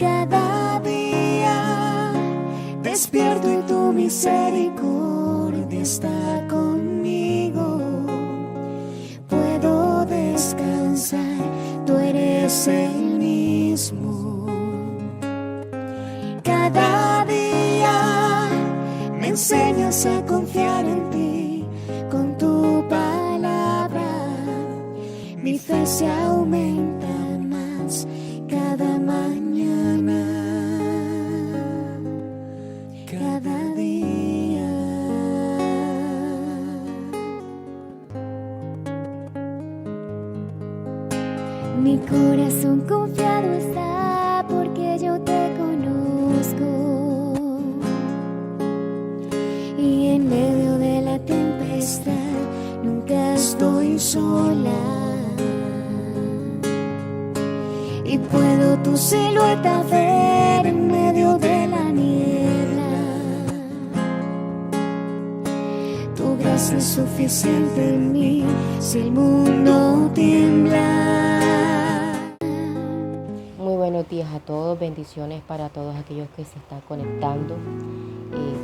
Cada día despierto y tu misericordia está conmigo. Puedo descansar, tú eres el mismo. Cada día me enseñas a confiar en ti. Con tu palabra mi fe se aumenta más cada mañana, cada día. Mi corazón confiado está porque yo te conozco, y en medio de la tempestad nunca estoy sola. Y puedo tu silueta ver en medio de la niebla. Tu gracia es suficiente en mí si el mundo tiembla. Muy buenos días a todos, bendiciones para todos aquellos que se están conectando.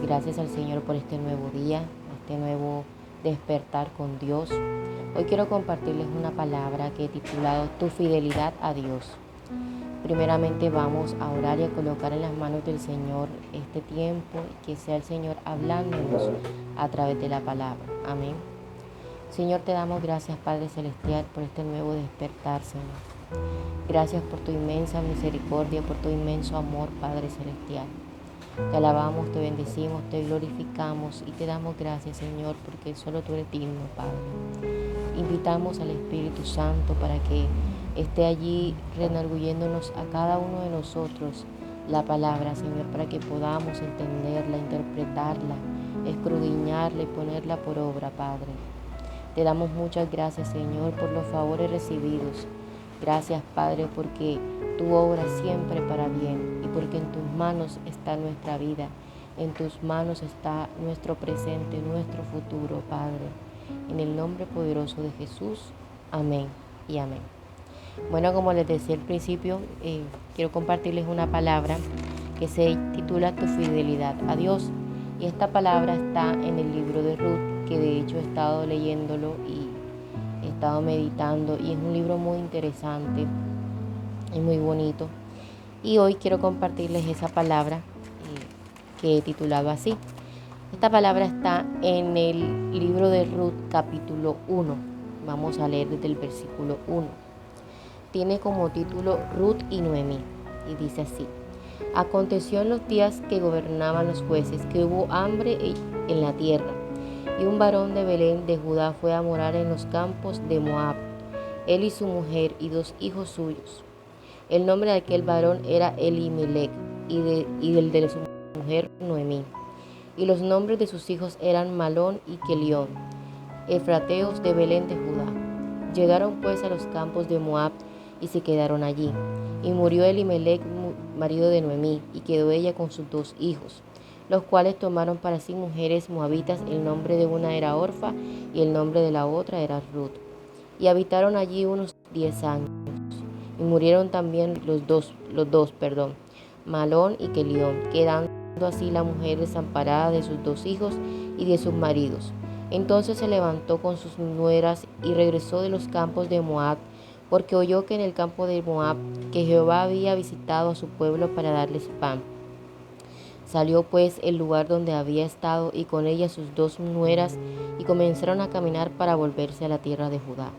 Gracias al Señor por este nuevo día, este nuevo despertar con Dios. Hoy quiero compartirles una palabra que he titulado Tu fidelidad a Dios. Primeramente vamos a orar y a colocar en las manos del Señor este tiempo, que sea el Señor hablándonos a través de la palabra. Amén. Señor, te damos gracias, Padre Celestial, por este nuevo despertar, Señor. Gracias por tu inmensa misericordia, por tu inmenso amor, Padre Celestial. Te alabamos, te bendecimos, te glorificamos y te damos gracias, Señor, porque solo tú eres digno, Padre. Invitamos al Espíritu Santo para que esté allí redarguyéndonos a cada uno de nosotros la palabra, Señor, para que podamos entenderla, interpretarla, escudriñarla y ponerla por obra, Padre. Te damos muchas gracias, Señor, por los favores recibidos. Gracias, Padre, porque tú obras siempre para bien y porque en tus manos está nuestra vida, en tus manos está nuestro presente, nuestro futuro, Padre. En el nombre poderoso de Jesús, amén y amén. Bueno, como les decía al principio, quiero compartirles una palabra que se titula Tu fidelidad a Dios. Y esta palabra está en el libro de Ruth, que de hecho he estado leyéndolo y he estado meditando. Y es un libro muy interesante, es muy bonito. Y hoy quiero compartirles esa palabra que he titulado así. Esta palabra está en el libro de Ruth, capítulo 1. Vamos a leer desde el versículo 1. Tiene como título Ruth y Noemí, y dice así: Aconteció en los días que gobernaban los jueces que hubo hambre en la tierra, y un varón de Belén de Judá fue a morar en los campos de Moab, él y su mujer y 2 hijos suyos. El nombre de aquel varón era Elimelech, y del de su mujer Noemí. Y los nombres de sus hijos eran Malón y Kelión, efrateos de Belén de Judá. Llegaron pues a los campos de Moab y se quedaron allí. Y murió Elimelech, marido de Noemí, y quedó ella con sus 2 hijos, los cuales tomaron para sí mujeres moabitas. El nombre de una era Orfa y el nombre de la otra era Ruth. Y habitaron allí unos 10 años. Y murieron también los dos, Malón y Kelión, quedando así la mujer desamparada de sus 2 hijos y de sus maridos. Entonces se levantó con sus nueras y regresó de los campos de Moab, porque oyó que en el campo de Moab que Jehová había visitado a su pueblo para darles pan. Salió pues el lugar donde había estado y con ella sus 2 nueras, y comenzaron a caminar para volverse a la tierra de Judá.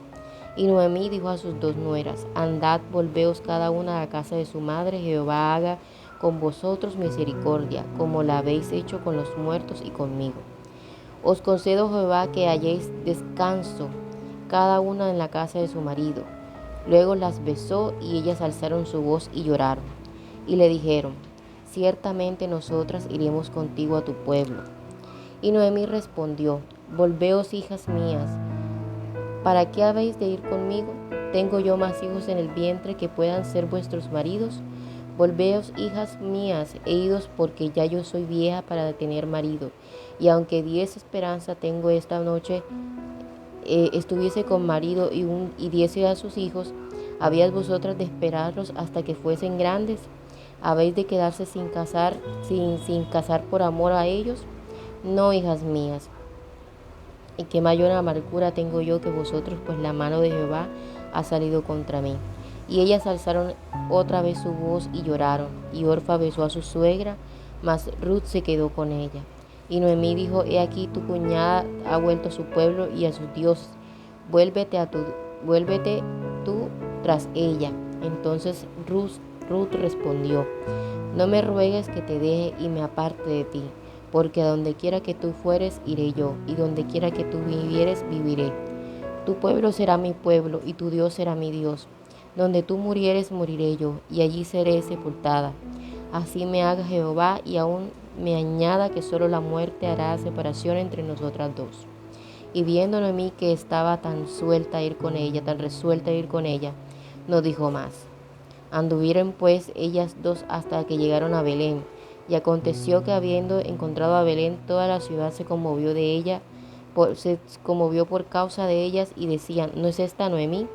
Y Noemí dijo a sus 2 nueras: Andad, volveos cada una a la casa de su madre. Jehová haga con vosotros misericordia, como la habéis hecho con los muertos y conmigo. Os concedo, Jehová, que halléis descanso cada una en la casa de su marido. Luego las besó, y ellas alzaron su voz y lloraron. Y le dijeron: Ciertamente nosotras iremos contigo a tu pueblo. Y Noemí respondió: Volveos, hijas mías, ¿para qué habéis de ir conmigo? ¿Tengo yo más hijos en el vientre que puedan ser vuestros maridos? Volveos, hijas mías, e idos, porque ya yo soy vieja para tener marido. Y aunque diese esperanza tengo esta noche, estuviese con marido y diese a sus hijos, ¿habíais vosotras de esperarlos hasta que fuesen grandes? ¿Habéis de quedarse sin casar por amor a ellos? No, hijas mías. Y qué mayor amargura tengo yo que vosotros, pues la mano de Jehová ha salido contra mí. Y ellas alzaron otra vez su voz y lloraron. Y Orfa besó a su suegra, mas Ruth se quedó con ella. Y Noemí dijo: He aquí tu cuñada ha vuelto a su pueblo y a sus dioses. Vuélvete tú tras ella. Entonces Ruth respondió: No me ruegues que te deje y me aparte de ti, porque a donde quiera que tú fueres, iré yo, y donde quiera que tú vivieres, viviré. Tu pueblo será mi pueblo, y tu Dios será mi Dios. Donde tú murieres, moriré yo, y allí seré sepultada. Así me haga Jehová, y aún me añada que solo la muerte hará separación entre nosotras dos. Y viendo Noemí que estaba tan resuelta a ir con ella, no dijo más. Anduvieron pues ellas dos hasta que llegaron a Belén. Y aconteció que habiendo encontrado a Belén, toda la ciudad se conmovió por causa de ellas, y decían: ¿No es esta Noemí?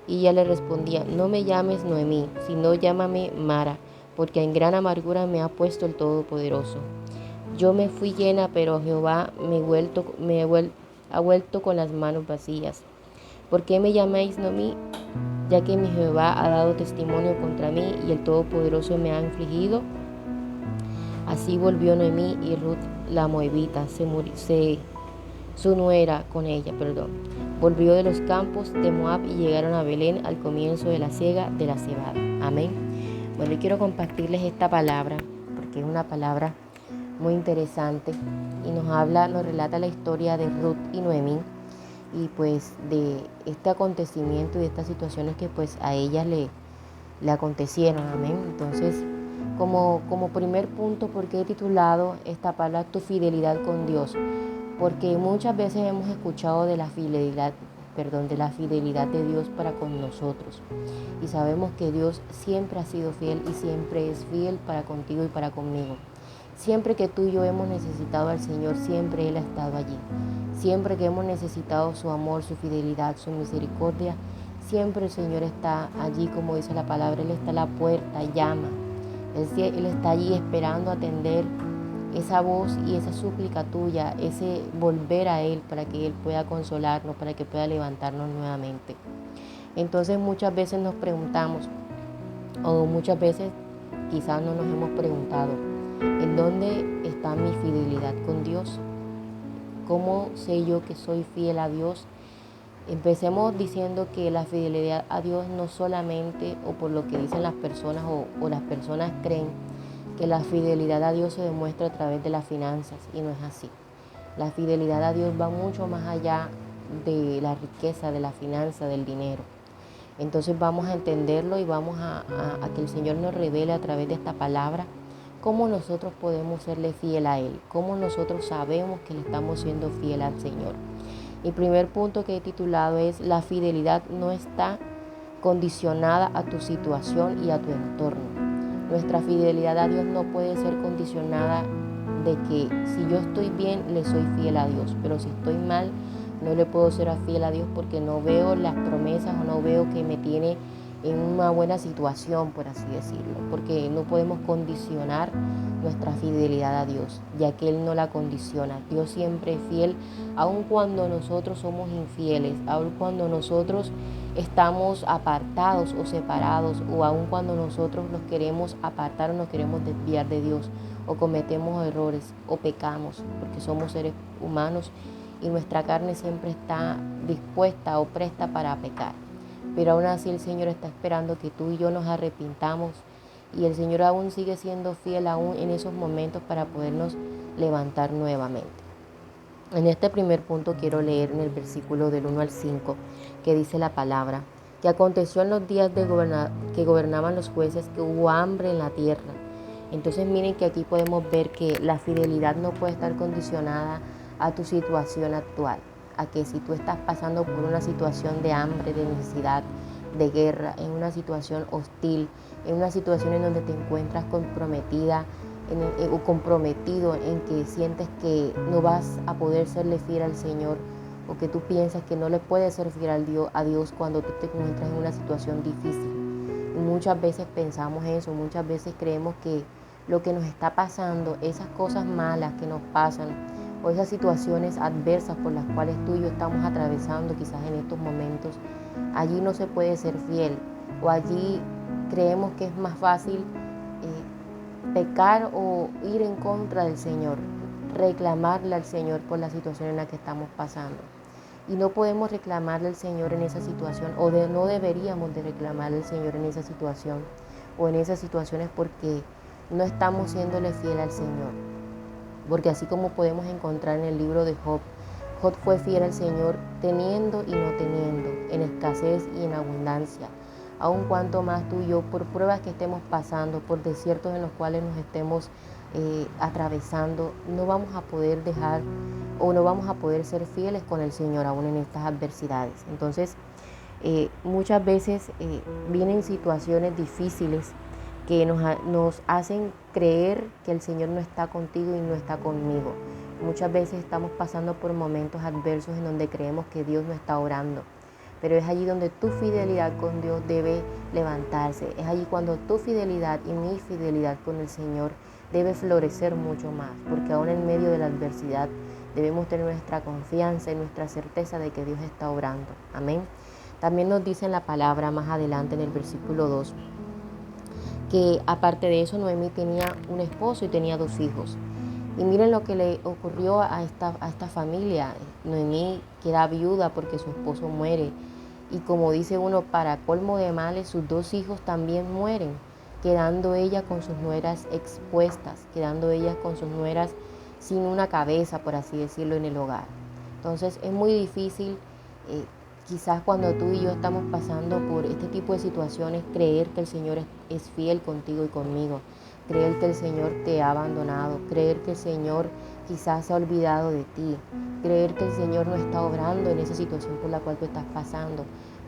Y ella le respondía: No me llames Noemí, sino llámame Mara, porque en gran amargura me ha puesto el Todopoderoso. Yo me fui llena, pero Jehová ha vuelto con las manos vacías. ¿Por qué me llamáis Noemí? Ya que mi Jehová ha dado testimonio contra mí, y el Todopoderoso me ha infligido. Así volvió Noemí y Ruth la moabita, su nuera con ella, volvió de los campos de Moab, y llegaron a Belén al comienzo de la siega de la cebada. Amén. Bueno, yo quiero compartirles esta palabra, porque es una palabra muy interesante, y nos relata la historia de Ruth y Noemí, y pues de este acontecimiento y de estas situaciones que pues a ellas le acontecieron. Amén. Entonces, como primer punto, ¿por qué he titulado esta palabra Tu fidelidad con Dios? Porque muchas veces hemos escuchado de la fidelidad de Dios para con nosotros, y sabemos que Dios siempre ha sido fiel y siempre es fiel para contigo y para conmigo. Siempre que tú y yo hemos necesitado al Señor, siempre Él ha estado allí. Siempre que hemos necesitado su amor, su fidelidad, su misericordia, siempre el Señor está allí, como dice la palabra. Él está a la puerta, llama. Él está allí esperando atender esa voz y esa súplica tuya, ese volver a Él para que Él pueda consolarnos, para que pueda levantarnos nuevamente. Entonces muchas veces nos preguntamos, o muchas veces quizás no nos hemos preguntado: ¿en dónde está mi fidelidad con Dios? ¿Cómo sé yo que soy fiel a Dios? Empecemos diciendo que la fidelidad a Dios no solamente, o por lo que dicen las personas o las personas creen, que la fidelidad a Dios se demuestra a través de las finanzas, y no es así. La fidelidad a Dios va mucho más allá de la riqueza, de la finanza, del dinero. Entonces vamos a entenderlo y vamos a que el Señor nos revele a través de esta palabra cómo nosotros podemos serle fiel a Él, cómo nosotros sabemos que le estamos siendo fiel al Señor. El primer punto que he titulado es: la fidelidad no está condicionada a tu situación y a tu entorno. Nuestra fidelidad a Dios no puede ser condicionada de que si yo estoy bien, le soy fiel a Dios, pero si estoy mal, no le puedo ser fiel a Dios porque no veo las promesas o no veo que me tiene en una buena situación, por así decirlo, porque no podemos condicionar nuestra fidelidad a Dios, ya que Él no la condiciona. Dios siempre es fiel, aun cuando nosotros somos infieles, aun cuando nosotros estamos apartados o separados, o aun cuando nosotros nos queremos apartar o nos queremos desviar de Dios, o cometemos errores o pecamos, porque somos seres humanos y nuestra carne siempre está dispuesta o presta para pecar. Pero aún así el Señor está esperando que tú y yo nos arrepintamos, y el Señor aún sigue siendo fiel aún en esos momentos para podernos levantar nuevamente. En este primer punto quiero leer en el versículo del 1 al 5, que dice la palabra: que aconteció en los días que gobernaban los jueces, que hubo hambre en la tierra. Entonces miren que aquí podemos ver que la fidelidad no puede estar condicionada a tu situación actual, a que si tú estás pasando por una situación de hambre, de necesidad, de guerra, en una situación hostil, en una situación en donde te encuentras comprometida o comprometido en que sientes que no vas a poder serle fiel al Señor, o que tú piensas que no le puedes ser fiel a Dios cuando tú te encuentras en una situación difícil, muchas veces pensamos eso, muchas veces creemos que lo que nos está pasando, esas cosas malas que nos pasan o esas situaciones adversas por las cuales tú y yo estamos atravesando quizás en estos momentos, allí no se puede ser fiel o allí creemos que es más fácil pecar o ir en contra del Señor, reclamarle al Señor por la situación en la que estamos pasando. Y no podemos reclamarle al Señor en esa situación, no deberíamos de reclamarle al Señor en esa situación o en esas situaciones porque no estamos siéndole fiel al Señor. Porque así como podemos encontrar en el libro de Job, Job fue fiel al Señor teniendo y no teniendo, en escasez y en abundancia. Aun cuanto más tú y yo, por pruebas que estemos pasando, por desiertos en los cuales nos estemos atravesando, no vamos a poder dejar o no vamos a poder ser fieles con el Señor aún en estas adversidades. Entonces, muchas veces vienen situaciones difíciles que nos hacen creer que el Señor no está contigo y no está conmigo. Muchas veces estamos pasando por momentos adversos en donde creemos que Dios no está orando. Pero es allí donde tu fidelidad con Dios debe levantarse. Es allí cuando tu fidelidad y mi fidelidad con el Señor debe florecer mucho más. Porque aún en medio de la adversidad debemos tener nuestra confianza y nuestra certeza de que Dios está obrando. Amén. También nos dice en la palabra más adelante en el versículo 2 que aparte de eso Noemí tenía un esposo y tenía 2 hijos. Y miren lo que le ocurrió a esta familia. Noemí queda viuda porque su esposo muere. Y como dice uno, para colmo de males, sus 2 hijos también mueren, quedando ella con sus nueras expuestas, quedando ella con sus nueras sin una cabeza, por así decirlo, en el hogar. Entonces es muy difícil, quizás cuando tú y yo estamos pasando por este tipo de situaciones, creer que el Señor es fiel contigo y conmigo. Creer que el Señor te ha abandonado, creer que el Señor quizás se ha olvidado de ti, creer que el Señor no está obrando en esa situación por la cual tú estás pasando.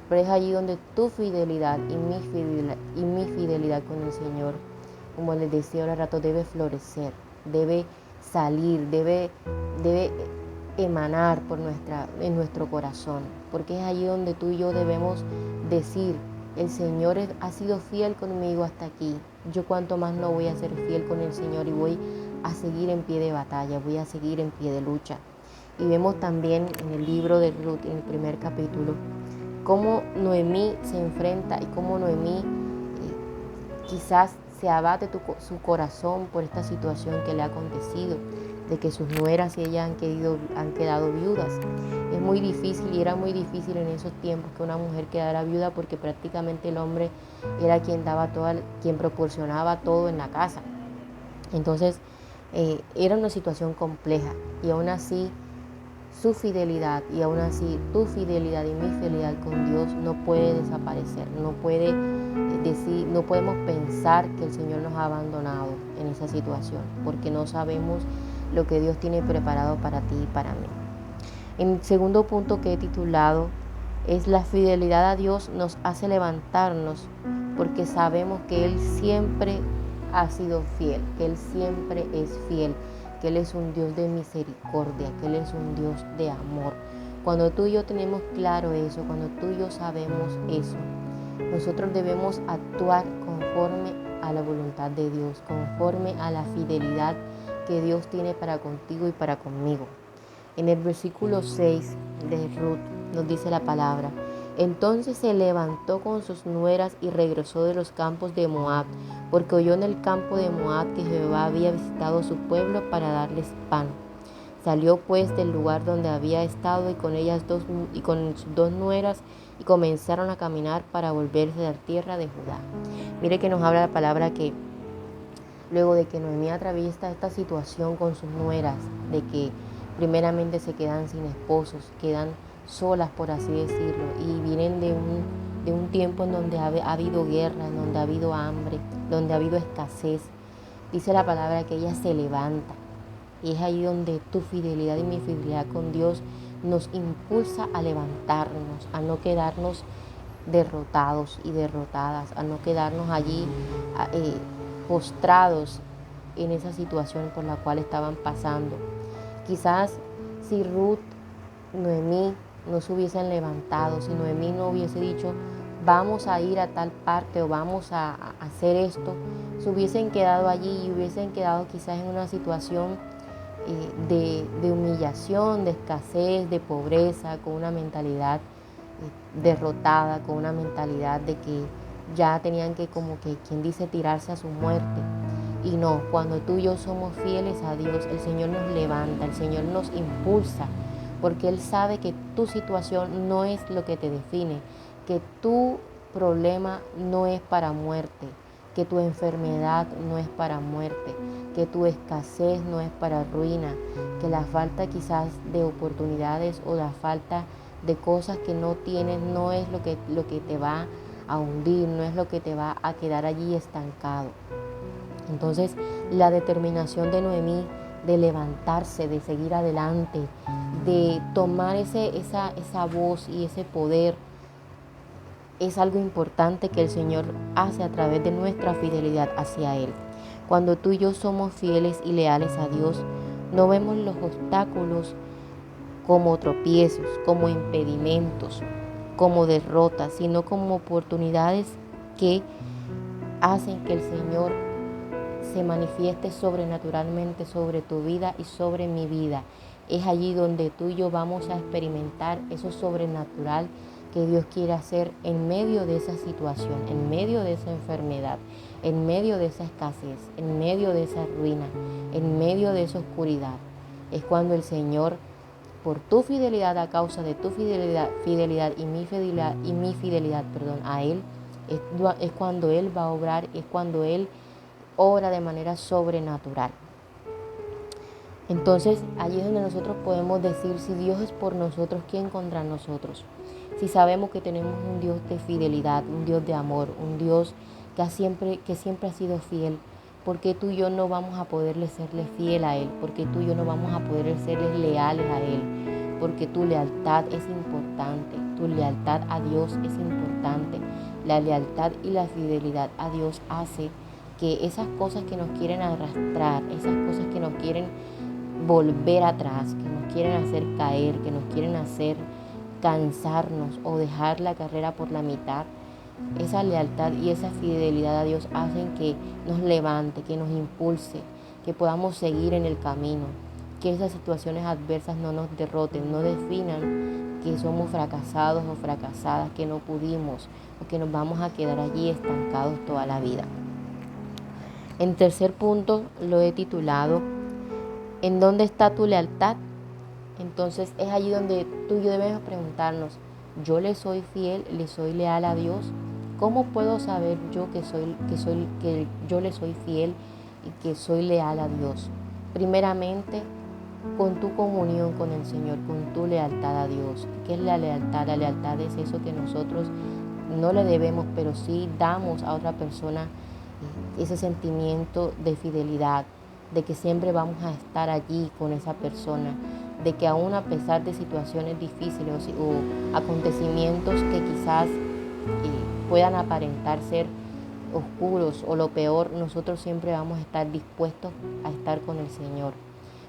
Pero es allí donde tu fidelidad y mi fidelidad con el Señor, como les decía ahora rato, debe florecer, debe salir, debe emanar en nuestro corazón, porque es allí donde tú y yo debemos decir: el Señor ha sido fiel conmigo hasta aquí, yo cuanto más no voy a ser fiel con el Señor y voy a seguir en pie de batalla, voy a seguir en pie de lucha. Y vemos también en el libro de Ruth, en el primer capítulo, cómo Noemí se enfrenta y cómo Noemí quizás se abate su corazón por esta situación que le ha acontecido, de que sus nueras y ella han quedado viudas. Es muy difícil y era muy difícil en esos tiempos que una mujer quedara viuda porque prácticamente el hombre era quien proporcionaba todo en la casa. Entonces era una situación compleja y aún así su fidelidad y aún así tu fidelidad y mi fidelidad con Dios no puede desaparecer, no podemos pensar que el Señor nos ha abandonado en esa situación porque no sabemos lo que Dios tiene preparado para ti y para mí. El segundo punto que he titulado es: la fidelidad a Dios nos hace levantarnos porque sabemos que Él siempre ha sido fiel, que Él siempre es fiel, que Él es un Dios de misericordia, que Él es un Dios de amor. Cuando tú y yo tenemos claro eso, cuando tú y yo sabemos eso, nosotros debemos actuar conforme a la voluntad de Dios, conforme a la fidelidad que Dios tiene para contigo y para conmigo. En el versículo 6 de Ruth nos dice la palabra: entonces se levantó con sus nueras y regresó de los campos de Moab, porque oyó en el campo de Moab que Jehová había visitado su pueblo para darles pan. Salió pues del lugar donde había estado y con sus 2 nueras y comenzaron a caminar para volverse a la tierra de Judá. Mire que nos habla la palabra que luego de que Noemí atraviesa esta situación con sus nueras, de que primeramente se quedan sin esposos, quedan solas, por así decirlo, y vienen de un tiempo en donde ha habido guerra, en donde ha habido hambre, donde ha habido escasez. Dice la palabra que ella se levanta, y es ahí donde tu fidelidad y mi fidelidad con Dios nos impulsa a levantarnos, a no quedarnos derrotados y derrotadas, a no quedarnos allí postrados en esa situación por la cual estaban pasando. Quizás si Ruth, Noemí no se hubiesen levantado, si Noemí no hubiese dicho: vamos a ir a tal parte o vamos a hacer esto, se hubiesen quedado allí y hubiesen quedado quizás en una situación de humillación, de escasez, de pobreza, con una mentalidad derrotada, con una mentalidad de que ya tenían que, como que quien dice, tirarse a su muerte. Y no, cuando tú y yo somos fieles a Dios, el Señor nos levanta, el Señor nos impulsa, porque Él sabe que tu situación no es lo que te define, que tu problema no es para muerte, que tu enfermedad no es para muerte, que tu escasez no es para ruina, que la falta quizás de oportunidades o la falta de cosas que no tienes no es lo que te va a hundir, no es lo que te va a quedar allí estancado. Entonces, la determinación de Noemí de levantarse, de seguir adelante, de tomar esa voz y ese poder, es algo importante que el Señor hace a través de nuestra fidelidad hacia Él. Cuando tú y yo somos fieles y leales a Dios, no vemos los obstáculos como tropiezos, como impedimentos, como derrotas, sino como oportunidades que hacen que el Señor se manifieste sobrenaturalmente sobre tu vida y sobre mi vida. Es allí donde tú y yo vamos a experimentar eso sobrenatural que Dios quiere hacer en medio de esa situación, en medio de esa enfermedad, en medio de esa escasez, en medio de esa ruina, en medio de esa oscuridad. Es cuando el Señor, por tu fidelidad, a causa de tu fidelidad y mi fidelidad a Él, es cuando Él va a obrar, es cuando Él obra de manera sobrenatural. Entonces, allí es donde nosotros podemos decir, si Dios es por nosotros, ¿quién contra nosotros? Si sabemos que tenemos un Dios de fidelidad, un Dios de amor, un Dios que siempre ha sido fiel, ¿por qué tú y yo no vamos a poderle serle fiel a Él? ¿Por qué tú y yo no vamos a poder serle leales a Él? Porque tu lealtad es importante, tu lealtad a Dios es importante. La lealtad y la fidelidad a Dios hace que esas cosas que nos quieren arrastrar, esas cosas que nos quieren volver atrás, que nos quieren hacer caer, que nos quieren hacer cansarnos o dejar la carrera por la mitad, esa lealtad y esa fidelidad a Dios hacen que nos levante, que nos impulse, que podamos seguir en el camino, que esas situaciones adversas no nos derroten, no definan que somos fracasados o fracasadas, que no pudimos o que nos vamos a quedar allí estancados toda la vida. En tercer punto lo he titulado ¿en dónde está tu lealtad? Entonces es allí donde tú y yo debemos preguntarnos, ¿yo le soy fiel, le soy leal a Dios? ¿Cómo puedo saber yo que yo le soy fiel y que soy leal a Dios? Primeramente, con tu comunión con el Señor, con tu lealtad a Dios. ¿Qué es la lealtad? La lealtad es eso que nosotros no le debemos, pero sí damos a otra persona ese sentimiento de fidelidad, de que siempre vamos a estar allí con esa persona, de que aún a pesar de situaciones difíciles o acontecimientos que quizás puedan aparentar ser oscuros o lo peor, nosotros siempre vamos a estar dispuestos a estar con el Señor.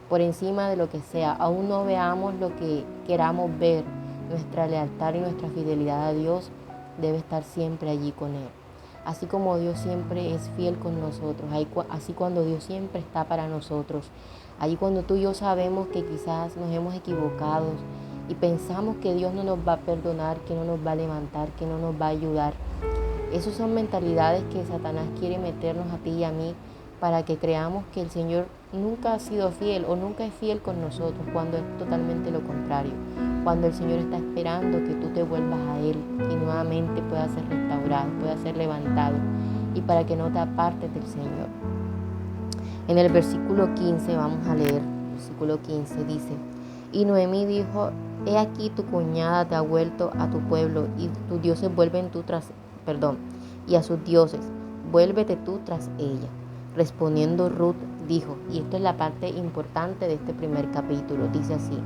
Por encima de lo que sea, aún no veamos lo que queramos ver, nuestra lealtad y nuestra fidelidad a Dios debe estar siempre allí con Él. Así como Dios siempre es fiel con nosotros, así cuando Dios siempre está para nosotros, allí cuando tú y yo sabemos que quizás nos hemos equivocado y pensamos que Dios no nos va a perdonar, que no nos va a levantar, que no nos va a ayudar. Esas son mentalidades que Satanás quiere meternos a ti y a mí para que creamos que el Señor nunca ha sido fiel o nunca es fiel con nosotros, cuando es totalmente lo contrario. Cuando el Señor está esperando que tú te vuelvas a Él y nuevamente puedas ser restaurado, puedas ser levantado y para que no te apartes del Señor. En el versículo 15 vamos a leer, versículo 15 dice, y Noemí dijo, he aquí tu cuñada te ha vuelto a tu pueblo y tus dioses y a sus dioses, vuélvete tú tras ella. Respondiendo Ruth dijo, y esto es la parte importante de este primer capítulo, dice así,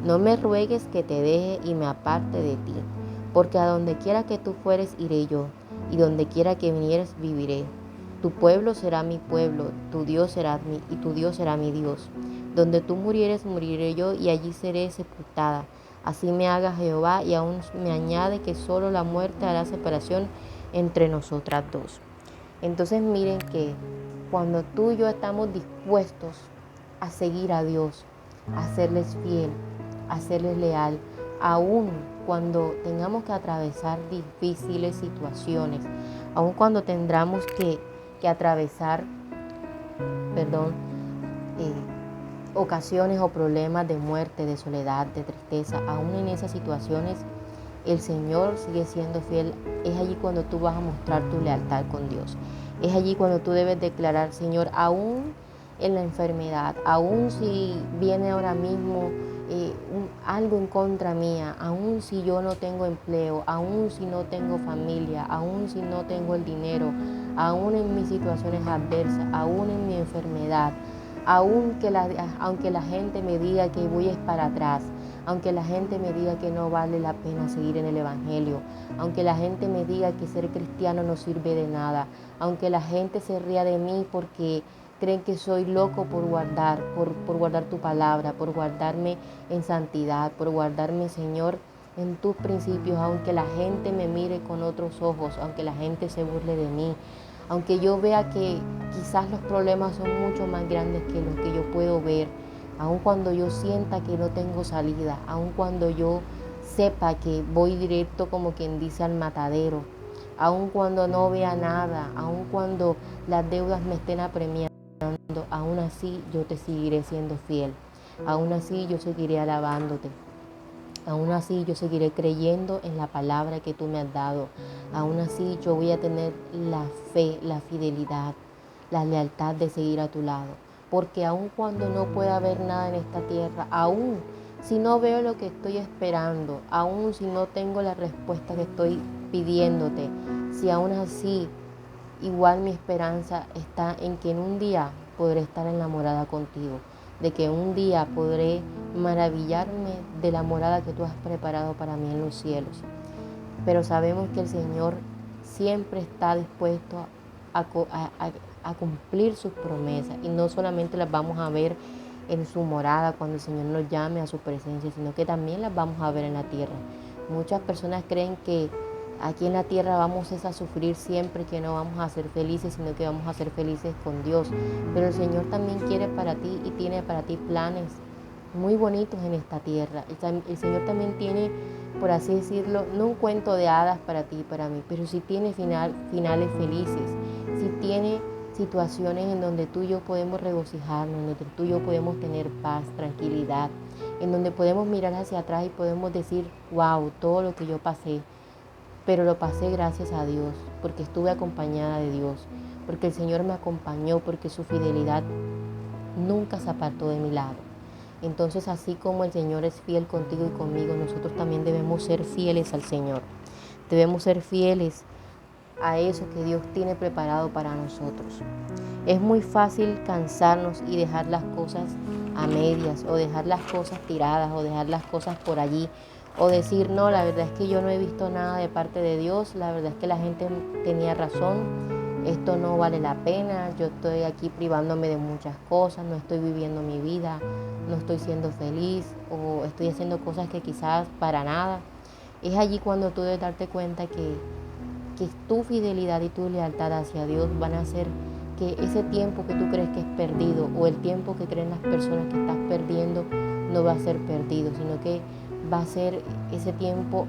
no me ruegues que te deje y me aparte de ti, porque a donde quiera que tú fueres iré yo, y donde quiera que vinieres viviré. Tu pueblo será mi pueblo, tu Dios será mi Dios. Donde tú murieres, moriré yo, y allí seré sepultada. Así me haga Jehová, y aún me añade que solo la muerte hará separación entre nosotras dos. Entonces miren que cuando tú y yo estamos dispuestos a seguir a Dios, a serles fiel, a serles leal, aún cuando tengamos que atravesar difíciles situaciones, aún cuando tendremos que atravesar, ocasiones o problemas de muerte, de soledad, de tristeza, aún en esas situaciones, el Señor sigue siendo fiel. Es allí cuando tú vas a mostrar tu lealtad con Dios. Es allí cuando tú debes declarar, Señor, aún en la enfermedad, aún si viene ahora mismo algo en contra mía, aún si yo no tengo empleo, aún si no tengo familia, aún si no tengo el dinero, aún en mis situaciones adversas, aún en mi enfermedad, aunque la gente me diga que voy para atrás, aunque la gente me diga que no vale la pena seguir en el Evangelio, aunque la gente me diga que ser cristiano no sirve de nada, aunque la gente se ría de mí porque creen que soy loco por guardar tu palabra, por guardarme en santidad, por guardarme, Señor, en tus principios, aunque la gente me mire con otros ojos, aunque la gente se burle de mí, aunque yo vea que quizás los problemas son mucho más grandes que los que yo puedo ver, aun cuando yo sienta que no tengo salida, aun cuando yo sepa que voy directo, como quien dice, al matadero, aun cuando no vea nada, aun cuando las deudas me estén apremiando, aún así yo te seguiré siendo fiel, aún así yo seguiré alabándote. Aún así yo seguiré creyendo en la palabra que tú me has dado. Aún así yo voy a tener la fe, la fidelidad, la lealtad de seguir a tu lado. Porque aun cuando no pueda haber nada en esta tierra, aún si no veo lo que estoy esperando, aún si no tengo la respuesta que estoy pidiéndote, si aún así igual mi esperanza está en que en un día podré estar enamorada contigo, de que un día podré maravillarme de la morada que tú has preparado para mí en los cielos. Pero sabemos que el Señor siempre está dispuesto a cumplir sus promesas, y no solamente las vamos a ver en su morada cuando el Señor nos llame a su presencia, sino que también las vamos a ver en la tierra. Muchas personas creen que aquí en la tierra vamos a sufrir siempre, que no vamos a ser felices, sino que vamos a ser felices con Dios. Pero el Señor también quiere para ti y tiene para ti planes muy bonitos en esta tierra. El Señor también tiene, por así decirlo, no un cuento de hadas para ti y para mí, pero sí tiene finales felices, sí tiene situaciones en donde tú y yo podemos regocijarnos, en donde tú y yo podemos tener paz, tranquilidad, en donde podemos mirar hacia atrás y podemos decir, wow, todo lo que yo pasé, pero lo pasé gracias a Dios, porque estuve acompañada de Dios, porque el Señor me acompañó, porque su fidelidad nunca se apartó de mi lado. Entonces, así como el Señor es fiel contigo y conmigo, nosotros también debemos ser fieles al Señor. Debemos ser fieles a eso que Dios tiene preparado para nosotros. Es muy fácil cansarnos y dejar las cosas a medias, o dejar las cosas tiradas, o dejar las cosas por allí, o decir, no, la verdad es que yo no he visto nada de parte de Dios, la verdad es que la gente tenía razón, esto no vale la pena, yo estoy aquí privándome de muchas cosas, no estoy viviendo mi vida, no estoy siendo feliz, o estoy haciendo cosas que quizás para nada. Es allí cuando tú debes darte cuenta que tu fidelidad y tu lealtad hacia Dios van a hacer que ese tiempo que tú crees que es perdido, o el tiempo que creen las personas que estás perdiendo, no va a ser perdido, sino que va a ser ese tiempo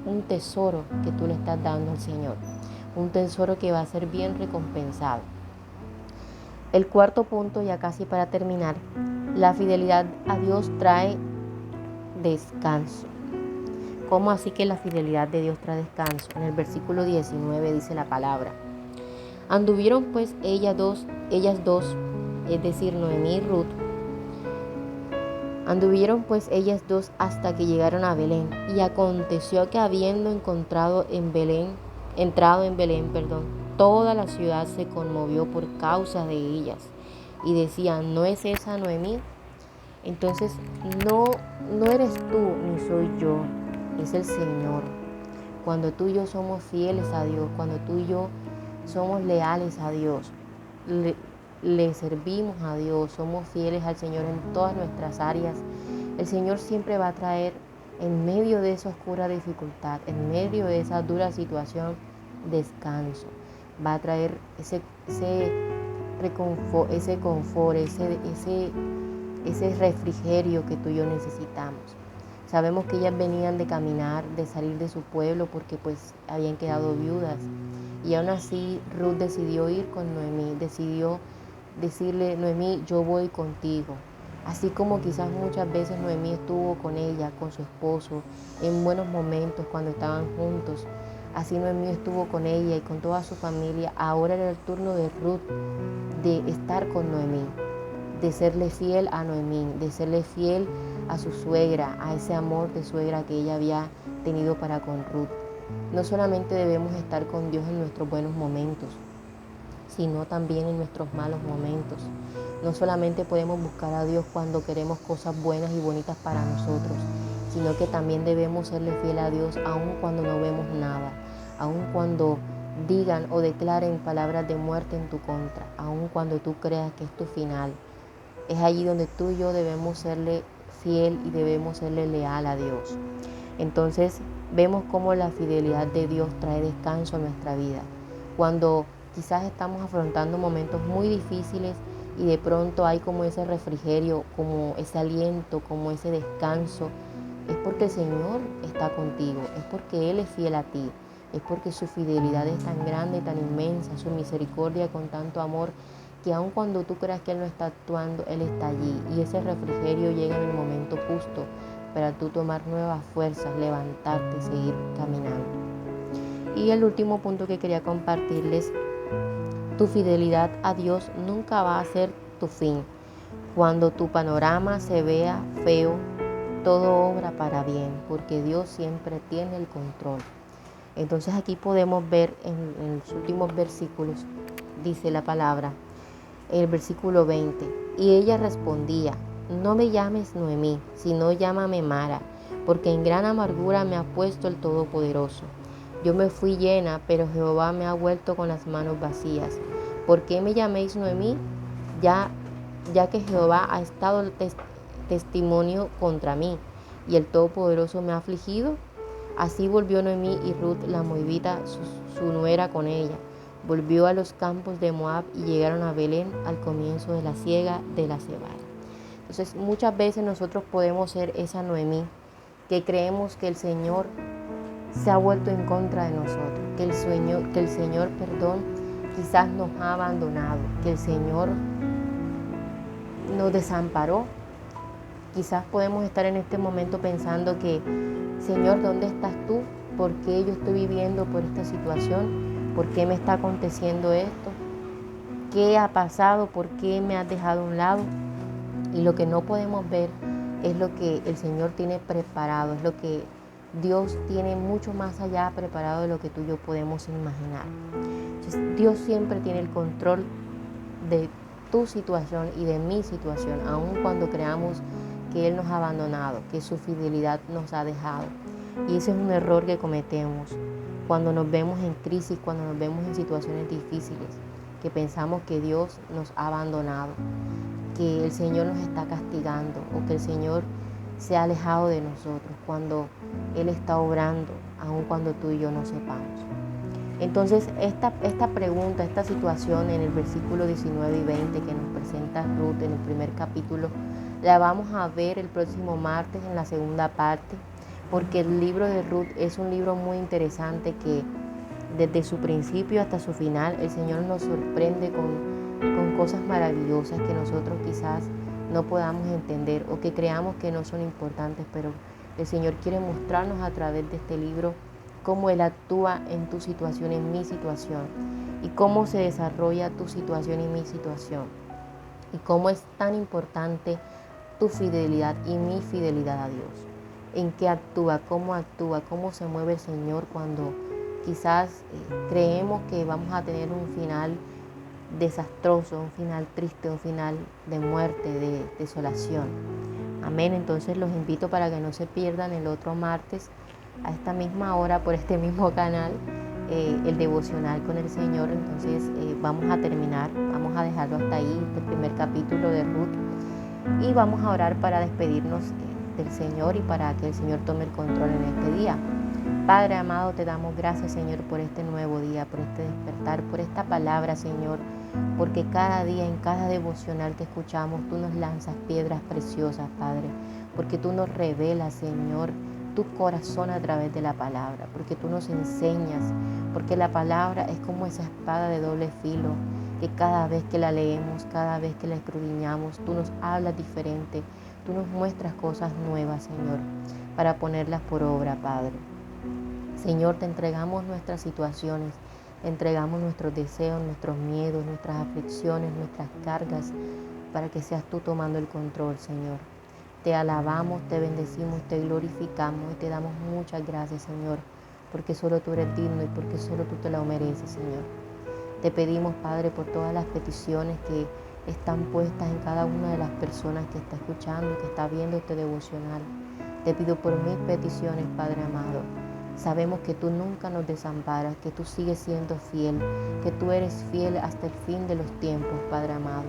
un tesoro que tú le estás dando al Señor, un tesoro que va a ser bien recompensado. El cuarto punto, ya casi para terminar, la fidelidad a Dios trae descanso. ¿Cómo así que la fidelidad de Dios trae descanso? En el versículo 19 dice la palabra: anduvieron pues ellas dos, es decir, Noemí y Ruth, anduvieron pues ellas dos hasta que llegaron a Belén. Y aconteció que habiendo entrado en Belén, toda la ciudad se conmovió por causa de ellas, y decían, ¿no es esa Noemí? Entonces, no eres tú ni soy yo, es el Señor. Cuando tú y yo somos fieles a Dios, cuando tú y yo somos leales a Dios, le servimos a Dios, somos fieles al Señor en todas nuestras áreas, el Señor siempre va a traer En medio de esa oscura dificultad, en medio de esa dura situación, descanso. Va a traer ese confort, ese refrigerio que tú y yo necesitamos. Sabemos que ellas venían de caminar, de salir de su pueblo porque pues habían quedado viudas. Y aún así Ruth decidió ir con Noemí, decidió decirle: Noemí, yo voy contigo. Así como quizás muchas veces Noemí estuvo con ella, con su esposo, en buenos momentos cuando estaban juntos. Así Noemí estuvo con ella y con toda su familia. Ahora era el turno de Ruth de estar con Noemí, de serle fiel a Noemí, de serle fiel a su suegra, a ese amor de suegra que ella había tenido para con Ruth. No solamente debemos estar con Dios en nuestros buenos momentos, sino también en nuestros malos momentos. No solamente podemos buscar a Dios cuando queremos cosas buenas y bonitas para nosotros, sino que también debemos serle fiel a Dios aun cuando no vemos nada, aun cuando digan o declaren palabras de muerte en tu contra, aun cuando tú creas que es tu final. Es allí donde tú y yo debemos serle fiel y debemos serle leal a Dios. Entonces vemos cómo la fidelidad de Dios trae descanso a nuestra vida. Cuando quizás estamos afrontando momentos muy difíciles y de pronto hay como ese refrigerio, como ese aliento, como ese descanso, es porque el Señor está contigo, es porque Él es fiel a ti, es porque su fidelidad es tan grande, tan inmensa, su misericordia con tanto amor, que aun cuando tú creas que Él no está actuando, Él está allí. Y ese refrigerio llega en el momento justo para tú tomar nuevas fuerzas, levantarte y seguir caminando. Y el último punto que quería compartirles: tu fidelidad a Dios nunca va a ser tu fin. Cuando tu panorama se vea feo, todo obra para bien, porque Dios siempre tiene el control. Entonces aquí podemos ver en los últimos versículos, dice la palabra, el versículo 20, y ella respondía: no me llames Noemí, sino llámame Mara, porque en gran amargura me ha puesto el Todopoderoso. Yo me fui llena, pero Jehová me ha vuelto con las manos vacías. ¿Por qué me llaméis Noemí? Ya que Jehová ha estado testimonio contra mí, y el Todopoderoso me ha afligido. Así volvió Noemí y Ruth la moabita, su nuera, con ella. Volvió a los campos de Moab y llegaron a Belén al comienzo de la siega de la cebada. Entonces muchas veces nosotros podemos ser esa Noemí que creemos que el Señor se ha vuelto en contra de nosotros, que el Señor, quizás nos ha abandonado, que el Señor nos desamparó. Quizás podemos estar en este momento pensando que: Señor, ¿dónde estás tú? ¿Por qué yo estoy viviendo por esta situación? ¿Por qué me está aconteciendo esto? ¿Qué ha pasado? ¿Por qué me has dejado a un lado? Y lo que no podemos ver es lo que el Señor tiene preparado, es lo que Dios tiene mucho más allá preparado de lo que tú y yo podemos imaginar. Entonces, Dios siempre tiene el control de tu situación y de mi situación, aun cuando creamos que Él nos ha abandonado, que su fidelidad nos ha dejado. Y ese es un error que cometemos cuando nos vemos en crisis, cuando nos vemos en situaciones difíciles, que pensamos que Dios nos ha abandonado, que el Señor nos está castigando o que el Señor se ha alejado de nosotros, cuando Él está obrando, aun cuando tú y yo no sepamos. Entonces esta pregunta, esta situación en el versículo 19 y 20 que nos presenta Ruth en el primer capítulo, la vamos a ver el próximo martes en la segunda parte, porque el libro de Ruth es un libro muy interesante que desde su principio hasta su final el Señor nos sorprende con cosas maravillosas que nosotros quizás no podamos entender o que creamos que no son importantes, pero el Señor quiere mostrarnos a través de este libro cómo Él actúa en tu situación, en mi situación, y cómo se desarrolla tu situación y mi situación, y cómo es tan importante tu fidelidad y mi fidelidad a Dios. En qué actúa, cómo se mueve el Señor cuando quizás creemos que vamos a tener un final desastroso, un final triste, un final de muerte, de desolación. Amén. Entonces los invito para que no se pierdan el otro martes a esta misma hora por este mismo canal el devocional con el Señor. Entonces vamos a terminar, vamos a dejarlo hasta ahí, este primer capítulo de Ruth, y vamos a orar para despedirnos del Señor y para que el Señor tome el control en este día. Padre amado, te damos gracias, Señor, por este nuevo día, por este despertar, por esta palabra, Señor, porque cada día, en cada devocional que escuchamos, tú nos lanzas piedras preciosas, Padre, porque tú nos revelas, Señor, tu corazón a través de la palabra, porque tú nos enseñas, porque la palabra es como esa espada de doble filo, que cada vez que la leemos, cada vez que la escudriñamos, tú nos hablas diferente, tú nos muestras cosas nuevas, Señor, para ponerlas por obra, Padre. Señor, te entregamos nuestras situaciones, te entregamos nuestros deseos, nuestros miedos, nuestras aflicciones, nuestras cargas, para que seas tú tomando el control, Señor. Te alabamos, te bendecimos, te glorificamos y te damos muchas gracias, Señor, porque solo tú eres digno y porque solo tú te lo mereces, Señor. Te pedimos, Padre, por todas las peticiones que están puestas en cada una de las personas que está escuchando, que está viendo este devocional. Te pido por mis peticiones, Padre amado. Sabemos que tú nunca nos desamparas, que tú sigues siendo fiel, que tú eres fiel hasta el fin de los tiempos, Padre amado.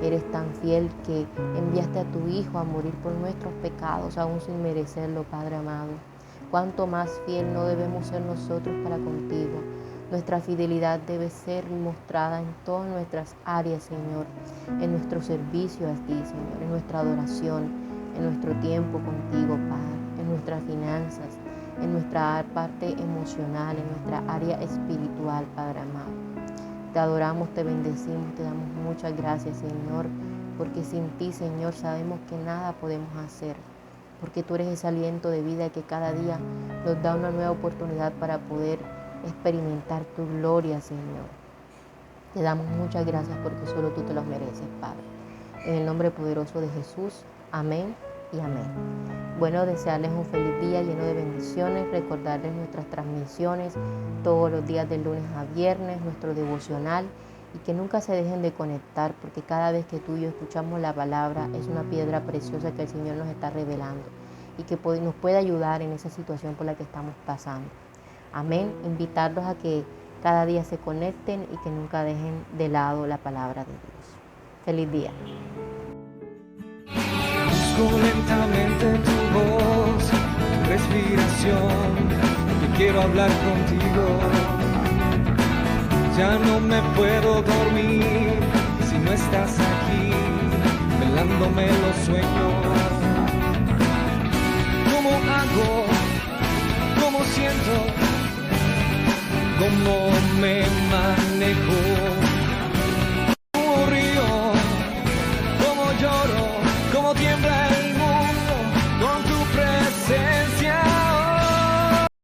Eres tan fiel que enviaste a tu Hijo a morir por nuestros pecados, aún sin merecerlo, Padre amado. Cuánto más fiel no debemos ser nosotros para contigo. Nuestra fidelidad debe ser mostrada en todas nuestras áreas, Señor, en nuestro servicio a ti, Señor, en nuestra adoración, en nuestro tiempo contigo, Padre, en nuestras finanzas, en nuestra parte emocional, en nuestra área espiritual, Padre amado. Te adoramos, te bendecimos, te damos muchas gracias, Señor, porque sin ti, Señor, sabemos que nada podemos hacer, porque tú eres ese aliento de vida que cada día nos da una nueva oportunidad para poder experimentar tu gloria, Señor. Te damos muchas gracias porque solo tú te los mereces, Padre. En el nombre poderoso de Jesús, amén y amén. Bueno, desearles un feliz día lleno de bendiciones, recordarles nuestras transmisiones todos los días de lunes a viernes, nuestro devocional, y que nunca se dejen de conectar, porque cada vez que tú y yo escuchamos la palabra es una piedra preciosa que el Señor nos está revelando y que nos puede ayudar en esa situación por la que estamos pasando. Amén. Invitarlos a que cada día se conecten y que nunca dejen de lado la palabra de Dios. Feliz día. Busco lentamente tu voz, tu respiración, y quiero hablar contigo. Ya no me puedo dormir si no estás aquí, velándome los sueños. ¿Cómo hago? ¿Cómo siento? ¿Cómo me manejo?